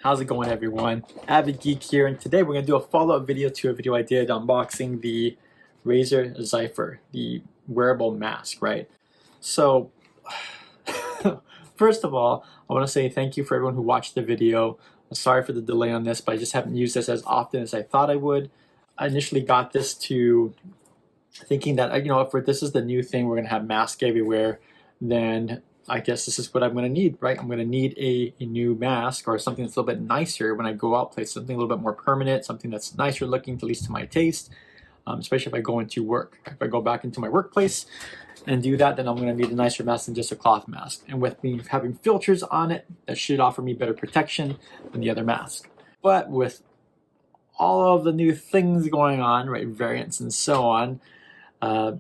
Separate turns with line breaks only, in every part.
How's it going, everyone? AviddGeek here, and today we're going to do a follow-up video to a video I did unboxing the Razer Zypher, the wearable mask, right? So, first of all, I want to say thank you for everyone who watched the video. Sorry for the delay on this, but I just haven't used this as often as I thought I would. I initially got this to thinking that, if this is the new thing, we're going to have masks everywhere, then I guess this is what I'm going to need, right? I'm going to need a new mask or something that's a little bit nicer when I go out place, something a little bit more permanent, something that's nicer looking, at least to my taste, especially if I go into work. If I go back into my workplace and do that, then I'm going to need a nicer mask than just a cloth mask. And with me having filters on it, that should offer me better protection than the other mask. But with all of the new things going on, right, variants and so on,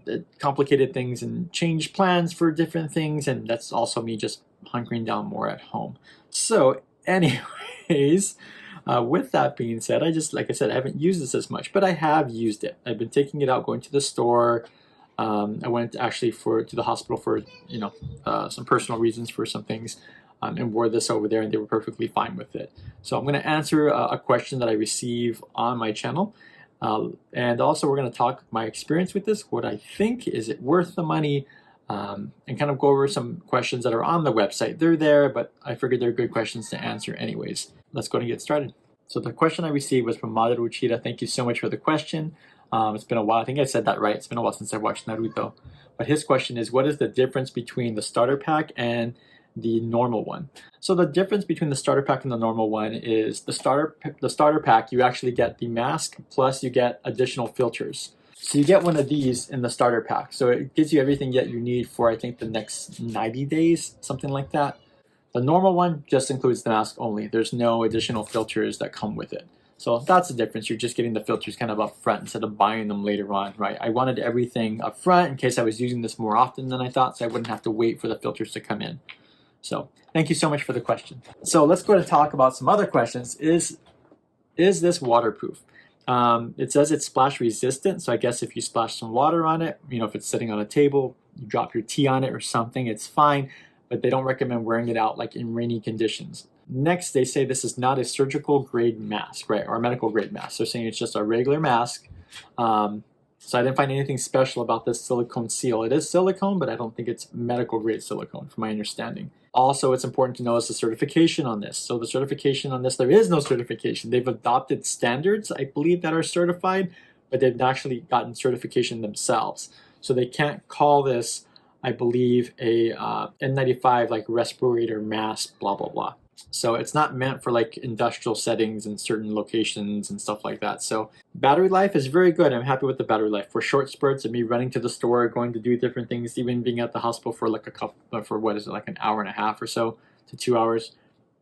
it complicated things and changed plans for different things, and that's also me just hunkering down more at home. So anyways, with that being said, like I said, I haven't used this as much, but I have used it. I've been taking it out, going to the store. I went actually to the hospital for some personal reasons for some things, and wore this over there, and they were perfectly fine with it. So I'm going to answer a question that I receive on my channel. And also we're going to talk my experience with this, what I think, is it worth the money, and kind of go over some questions that are on the website. They're there, but I figured they're good questions to answer anyways. Let's go and get started. So the question I received was from Mamoru Uchida. Thank you so much for the question. It's been a while. I think I said that right. It's been a while since I watched Naruto. But his question is, what is the difference between the starter pack and the normal one? So the difference between the starter pack and the normal one is the starter pack, you actually get the mask plus you get additional filters. So you get one of these in the starter pack. So it gives you everything that you need for, I think, the next 90 days, something like that. The normal one just includes the mask only. There's no additional filters that come with it. So that's the difference. You're just getting the filters kind of up front instead of buying them later on, right? I wanted everything up front in case I was using this more often than I thought, so I wouldn't have to wait for the filters to come in. So thank you so much for the question. So let's go and talk about some other questions. Is this waterproof? It says it's splash resistant. So I guess if you splash some water on it, if it's sitting on a table, you drop your tea on it or something, it's fine. But they don't recommend wearing it out like in rainy conditions. Next, they say this is not a surgical grade mask, right? Or a medical grade mask. They're saying it's just a regular mask. So I didn't find anything special about this silicone seal. It is silicone, but I don't think it's medical grade silicone from my understanding. Also, it's important to know is the certification on this. So the certification on this, there is no certification. They've adopted standards, I believe, that are certified, but they've actually gotten certification themselves. So they can't call this, I believe, a N95 like respirator mask, blah, blah, blah. So it's not meant for like industrial settings and certain locations and stuff like that. So battery life is very good. I'm happy with the battery life. For short spurts of me running to the store, going to do different things, even being at the hospital for like like an hour and a half or so to 2 hours,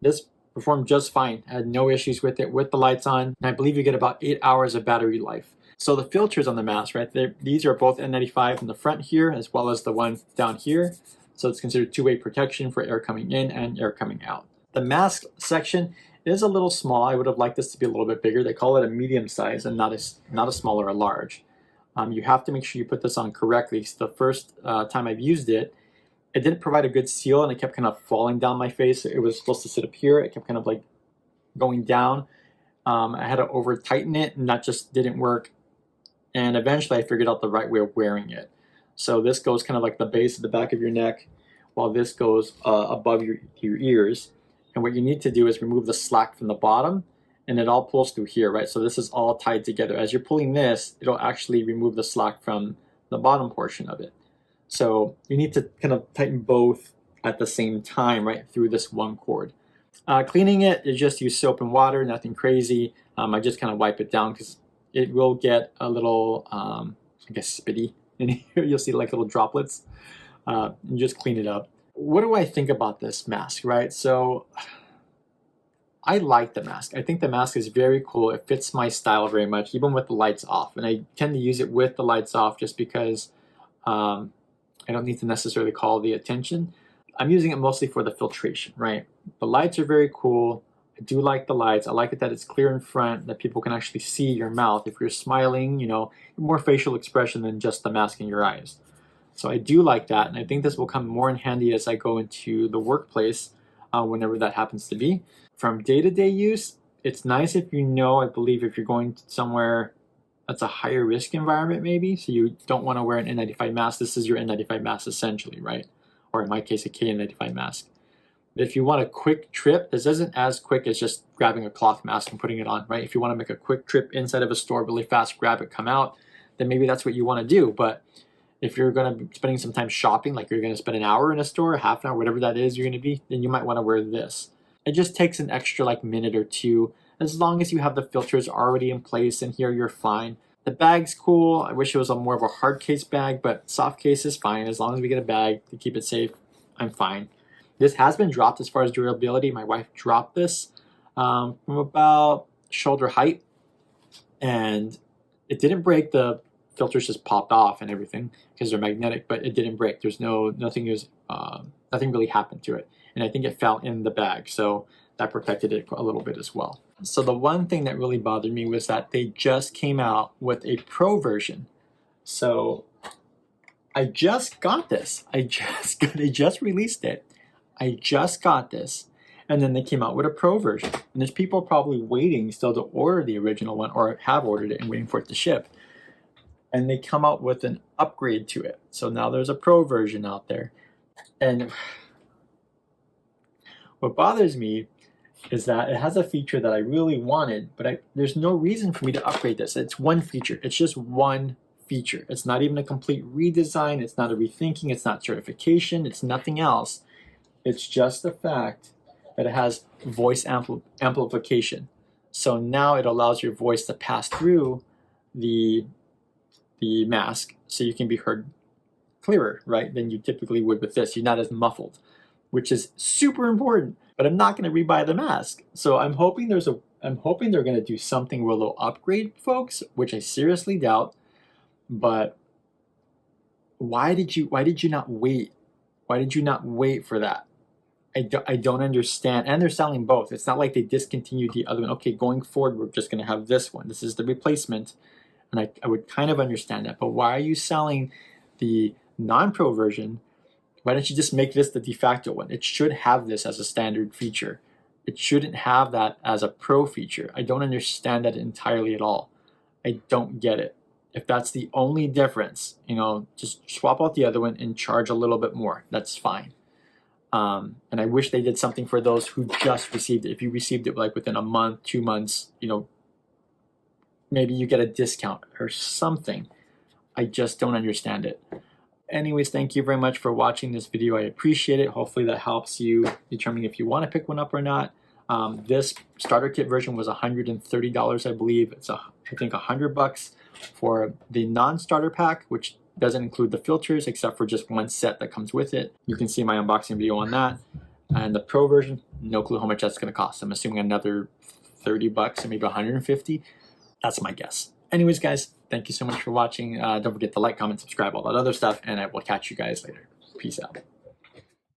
this performed just fine. I had no issues with it with the lights on. And I believe you get about 8 hours of battery life. So the filters on the mask, right, these are both N95 in the front here as well as the one down here. So it's considered two-way protection for air coming in and air coming out. The mask section is a little small. I would have liked this to be a little bit bigger. They call it a medium size and not a small or a large. You have to make sure you put this on correctly. So the first time I've used it, it didn't provide a good seal and it kept kind of falling down my face. It was supposed to sit up here. It kept kind of like going down. I had to over tighten it and that just didn't work. And eventually I figured out the right way of wearing it. So this goes kind of like the base of the back of your neck while this goes above your ears. And what you need to do is remove the slack from the bottom, and it all pulls through here, right? So this is all tied together. As you're pulling this, it'll actually remove the slack from the bottom portion of it. So you need to kind of tighten both at the same time, right, through this one cord. Cleaning it, you just use soap and water, nothing crazy. I just kind of wipe it down because it will get a little, I guess, spitty in here. You'll see like little droplets. And just clean it up. What do I think about this mask, right? So I like the mask. I think the mask is very cool. It fits my style very much, even with the lights off. And I tend to use it with the lights off just because I don't need to necessarily call the attention. I'm using it mostly for the filtration, right? The lights are very cool. I do like the lights. I like it that it's clear in front, that people can actually see your mouth. If you're smiling, more facial expression than just the mask in your eyes. So I do like that, and I think this will come more in handy as I go into the workplace whenever that happens to be. from day-to-day use, it's nice if you know, I believe if you're going somewhere that's a higher risk environment maybe, so you don't want to wear an N95 mask. This is your N95 mask essentially, right? Or in my case, a KN95 mask. But if you want a quick trip, this isn't as quick as just grabbing a cloth mask and putting it on, right? If you want to make a quick trip inside of a store really fast, grab it, come out, then maybe that's what you want to do. But if you're going to be spending some time shopping, like you're going to spend an hour in a store, half an hour, whatever that is you're going to be, then you might want to wear this. It just takes an extra like minute or two. As long as you have the filters already in place and here you're fine. The bag's cool. I wish it was a more of a hard case bag, but soft case is fine. As long as we get a bag to keep it safe, I'm fine. This has been dropped as far as durability. My wife dropped this from about shoulder height, and it didn't break. The filters just popped off and everything because they're magnetic, but it didn't break. There's nothing really happened to it, and I think it fell in the bag, so that protected it a little bit as well. So the one thing that really bothered me was that they just came out with a pro version. So I just got this. They just released it. I just got this, and then they came out with a pro version. And there's people probably waiting still to order the original one or have ordered it and waiting for it to ship. And they come out with an upgrade to it. So now there's a pro version out there. And what bothers me is that it has a feature that I really wanted, but there's no reason for me to upgrade this. It's one feature. It's just one feature. It's not even a complete redesign. It's not a rethinking. It's not certification. It's nothing else. It's just the fact that it has voice amplification. So now it allows your voice to pass through the mask so you can be heard clearer, right, than you typically would with this. You're not as muffled, which is super important. But I'm not going to rebuy the mask. So I'm hoping they're going to do something where they'll upgrade folks, which I seriously doubt. But why did you not wait? Why did you not wait for that? I don't understand. And they're selling both. It's not like they discontinued the other one. Okay, going forward, we're just going to have this one. This is the replacement. And I would kind of understand that. But why are you selling the non-pro version? Why don't you just make this the de facto one? It should have this as a standard feature. It shouldn't have that as a pro feature. I don't understand that entirely at all. I don't get it. If that's the only difference, just swap out the other one and charge a little bit more. That's fine. And I wish they did something for those who just received it. If you received it like within a month, 2 months, maybe you get a discount or something. I just don't understand it. Anyways, thank you very much for watching this video. I appreciate it. Hopefully that helps you determine if you want to pick one up or not. This starter kit version was $130, I believe. It's I think $100 for the non-starter pack, which doesn't include the filters except for just one set that comes with it. You can see my unboxing video on that. And the pro version, no clue how much that's going to cost. I'm assuming another $30 or maybe $150. That's my guess. Anyways, guys, thank you so much for watching. Don't forget to like, comment, subscribe, all that other stuff, and I will catch you guys later. Peace out.